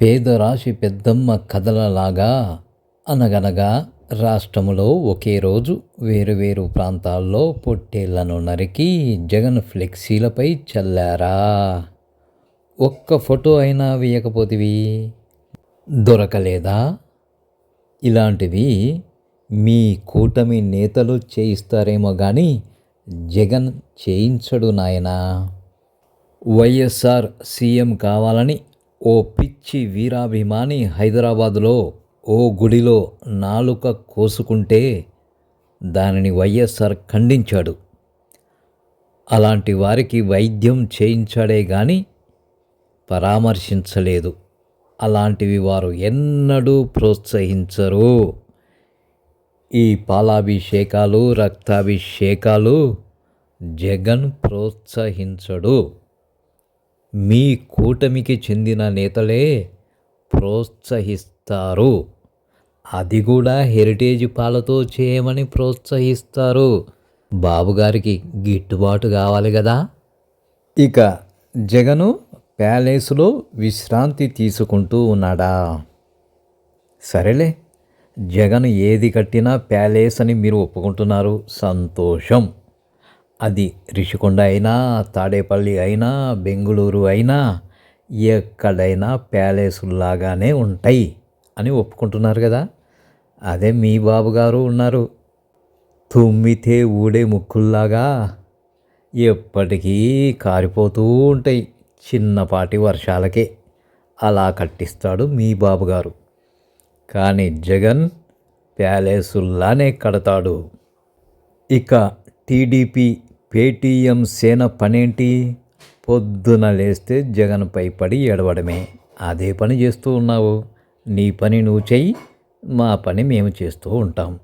పేదరాశి పెద్దమ్మ కథలలాగా అనగనగా రాష్ట్రములో ఒకే రోజు వేరువేరు ప్రాంతాల్లో పొట్టేళ్లను నరికి జగన్ ఫ్లెక్సీలపై చల్లారా? ఒక్క ఫోటో అయినా వేయకపోతివి? దొరకలేదా? ఇలాంటివి మీ కూటమి నేతలు చేయిస్తారేమో కానీ జగన్ చేయించడు నాయనా. వైఎస్ఆర్ సీఎం కావాలని ఓ పిచ్చి వీరాభిమాని హైదరాబాదులో ఓ గుడిలో నాలుక కోసుకుంటే దానిని వైఎస్ఆర్ ఖండించాడు. అలాంటి వారికి వైద్యం చేయించాడే గాని పరామర్శించలేదు. అలాంటివి వారు ఎన్నడూ ప్రోత్సహించరు. ఈ పాలాభిషేకాలు, రక్తాభిషేకాలు జగన్ ప్రోత్సహించడు. మీ కూటమికి చెందిన నేతలే ప్రోత్సహిస్తారు. అది కూడా హెరిటేజ్ పాలతో చేయమని ప్రోత్సహిస్తారు. బాబుగారికి గిట్టుబాటు కావాలి కదా. ఇక జగను ప్యాలెస్లో విశ్రాంతి తీసుకుంటూ ఉన్నాడా? సరేలే, జగన్ ఏది కట్టినా ప్యాలెస్ అని మీరు ఒప్పుకుంటున్నారు, సంతోషం. అది రిషికొండ అయినా, తాడేపల్లి అయినా, బెంగుళూరు అయినా, ఎక్కడైనా ప్యాలెస్లాగానే ఉంటాయి అని ఒప్పుకుంటున్నారు కదా. అదే మీ బాబుగారు ఉన్నారు, తుమ్మితే ఊడే ముక్కుల్లాగా ఎప్పటికీ కారిపోతూ ఉంటాయి చిన్నపాటి వర్షాలకే. అలా కట్టిస్తాడు మీ బాబుగారు. కానీ జగన్ ప్యాలెసుల్లానే కడతాడు. ఇక టీడీపీ పేటీఎం సేన పనేంటి? పొద్దున లేస్తే జగన్పై పడి ఏడవడమే. అదే పని చేస్తూ ఉన్నావు. నీ పని నువ్వు చెయ్యి, మా పని మేము చేస్తూ ఉంటాం.